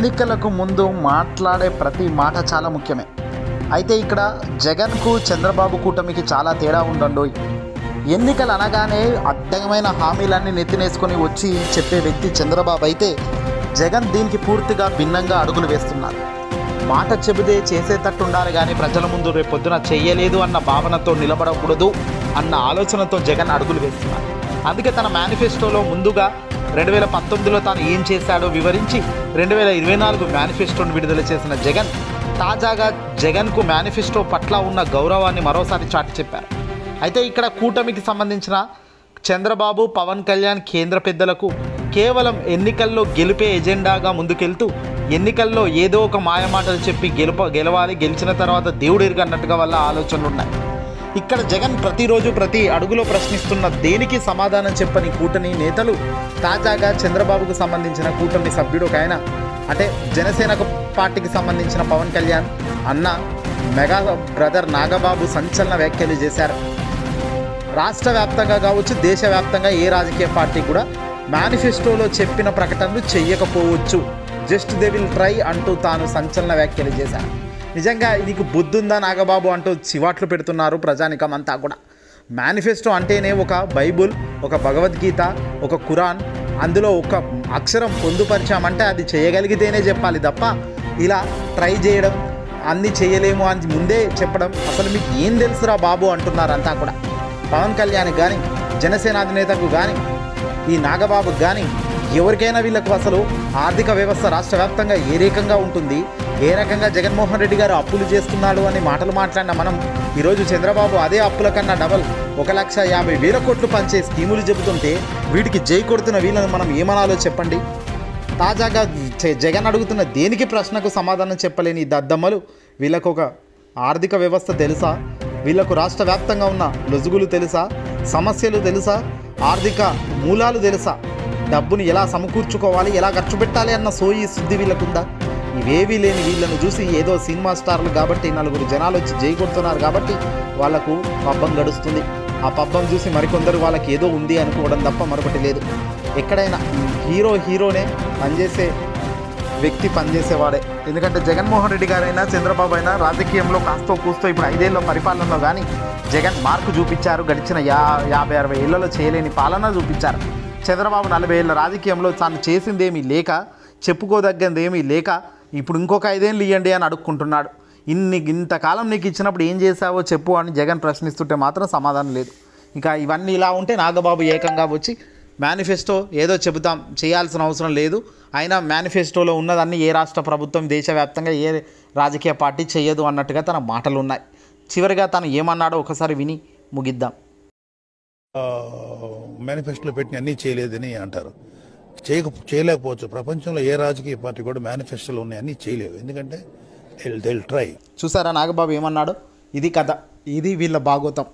ఎన్నికలకు ముందు మాట్లాడే ప్రతి మాట చాలా ముఖ్యమే. అయితే ఇక్కడ జగన్కు చంద్రబాబు కూటమికి చాలా తేడా ఉండండి. ఎన్నికలు అనగానే అడ్డమైన హామీలన్నీ నెత్తినేసుకొని వచ్చి చెప్పే వ్యక్తి చంద్రబాబు అయితే, జగన్ దీనికి పూర్తిగా భిన్నంగా అడుగులు వేస్తున్నారు. మాట చెబితే చేసేటట్టు ఉండాలి కానీ ప్రజల ముందు రేపొద్దున చెయ్యలేదు అన్న భావనతో నిలబడకూడదు అన్న ఆలోచనతో జగన్ అడుగులు వేస్తున్నారు. అందుకే తన మేనిఫెస్టోలో ముందుగా 2019లో తాను ఏం చేశాడో వివరించి 2024 మేనిఫెస్టోను విడుదల చేసిన జగన్ తాజాగా జగన్కు మేనిఫెస్టో పట్ల ఉన్న గౌరవాన్ని మరోసారి చాటి చెప్పారు. అయితే ఇక్కడ కూటమికి సంబంధించిన చంద్రబాబు, పవన్ కళ్యాణ్ కేంద్ర పెద్దలకు కేవలం ఎన్నికల్లో గెలిపే ఎజెండాగా ముందుకెళ్తూ ఎన్నికల్లో ఏదో ఒక మాయమాటలు చెప్పి గెలవాలి, గెలిచిన తర్వాత దేవుడు ఎరుగన్నట్టుగా వల్ల ఆలోచనలు ఉన్నాయి. ఇక్కడ జగన్ ప్రతిరోజు ప్రతి అడుగులో ప్రశ్నిస్తున్న దేనికి సమాధానం చెప్పని కూటమి నేతలు తాజాగా చంద్రబాబుకు సంబంధించిన కూటమి సభ్యుడు ఒక ఆయన, అంటే జనసేన పార్టీకి సంబంధించిన పవన్ కళ్యాణ్ అన్న మెగా బ్రదర్ నాగబాబు సంచలన వ్యాఖ్యలు చేశారు. రాష్ట్ర వ్యాప్తంగా కావచ్చు, దేశవ్యాప్తంగా ఏ రాజకీయ పార్టీ కూడా మేనిఫెస్టోలో చెప్పిన ప్రకటనలు చెయ్యకపోవచ్చు, జస్ట్ దే విల్ ట్రై అంటూ తాను సంచలన వ్యాఖ్యలు చేశారు. నిజంగా నీకు బుద్ధుందా నాగబాబు అంటూ చివాట్లు పెడుతున్నారు ప్రజానికం అంతా కూడా. మేనిఫెస్టో అంటేనే ఒక బైబుల్, ఒక భగవద్గీత, ఒక ఖురాన్, అందులో ఒక అక్షరం పొందుపరిచామంటే అది చేయగలిగితేనే చెప్పాలి తప్ప ఇలా ట్రై చేయడం, అన్నీ చేయలేము అని ముందే చెప్పడం అసలు మీకు ఏం తెలుసురా బాబు అంటున్నారు అంతా కూడా. పవన్ కళ్యాణ్కి కానీ, జనసేన అధినేతకు కానీ, ఈ నాగబాబుకి కానీ ఎవరికైనా వీళ్ళకు అసలు ఆర్థిక వ్యవస్థ రాష్ట్ర వ్యాప్తంగా ఏ రకంగా ఉంటుంది, ఏ రకంగా జగన్మోహన్ రెడ్డి గారు అప్పులు చేస్తున్నాడు అని మాటలు మాట్లాడిన మనం ఈరోజు చంద్రబాబు అదే అప్పుల కన్నా డబల్ 1,50,000 కోట్లు పంచే స్కీములు చెబుతుంటే వీటికి జై కొడుతున్న వీళ్ళని మనం ఏమనాలో చెప్పండి. తాజాగా జగన్ అడుగుతున్న దేనికి ప్రశ్నకు సమాధానం చెప్పలేని దద్దమ్మలు వీళ్ళకు ఒక ఆర్థిక వ్యవస్థ తెలుసా, వీళ్లకు రాష్ట్ర వ్యాప్తంగా ఉన్న లొజుగులు తెలుసా, సమస్యలు తెలుసా, ఆర్థిక మూలాలు తెలుసా, డబ్బుని ఎలా సమకూర్చుకోవాలి, ఎలా ఖర్చు పెట్టాలి అన్న సోయి శుద్ధి వీళ్ళకుందా? ఇవేవీ లేని వీళ్ళను చూసి ఏదో సినిమా స్టార్లు కాబట్టి నలుగురు జనాలు వచ్చి జై కొడుతున్నారు కాబట్టి వాళ్లకు పబ్బం గడుస్తుంది. ఆ పబ్బం చూసి మరికొందరు వాళ్ళకి ఏదో ఉంది అనుకోవడం తప్ప మరొకటి లేదు. ఎక్కడైనా హీరోనే పనిచేసే వ్యక్తి పనిచేసేవాడే. ఎందుకంటే జగన్మోహన్ రెడ్డి గారైనా చంద్రబాబు అయినా రాజకీయంలో కాస్తో కూస్తో ఇప్పుడు 5 ఏళ్ళ పరిపాలనలో కానీ జగన్ మార్కు చూపించారు. గడిచిన 50-60 ఏళ్లలో చేయలేని పాలన చూపించారు. చంద్రబాబు 40 ఏళ్ళ రాజకీయంలో తాను చేసిందేమీ లేక, చెప్పుకోదగ్గదేమీ లేక ఇప్పుడు ఇంకొక 5 ఏళ్ళు ఇవ్వండి అని అడుక్కుంటున్నాడు. ఇంతకాలం నీకు ఇచ్చినప్పుడు ఏం చేశావో చెప్పు అని జగన్ ప్రశ్నిస్తుంటే మాత్రం సమాధానం లేదు. ఇంకా ఇవన్నీ ఇలా ఉంటే నాగబాబు ఏకంగా వచ్చి మేనిఫెస్టో ఏదో చెబుతాం, చేయాల్సిన అవసరం లేదు, అయినా మేనిఫెస్టోలో ఉన్నదాన్ని ఏ రాష్ట్ర ప్రభుత్వం దేశవ్యాప్తంగా ఏ రాజకీయ పార్టీ చేయదు అన్నట్టుగా తన మాటలు ఉన్నాయి. చివరిగా తను ఏమన్నాడో ఒకసారి విని ముగిద్దాం. మేనిఫెస్టోలో పెట్టిన అన్నీ చేయలేదని అంటారు. చేయలేకపోవచ్చు. ప్రపంచంలో ఏ రాజకీయ పార్టీ కూడా మేనిఫెస్టోలో ఉన్నాయి అన్నీ చేయలేవు. ఎందుకంటే దే విల్ ట్రై. చూసారా నాగబాబు ఏమన్నాడు? ఇది కథ, ఇది వీళ్ళ భాగోతం.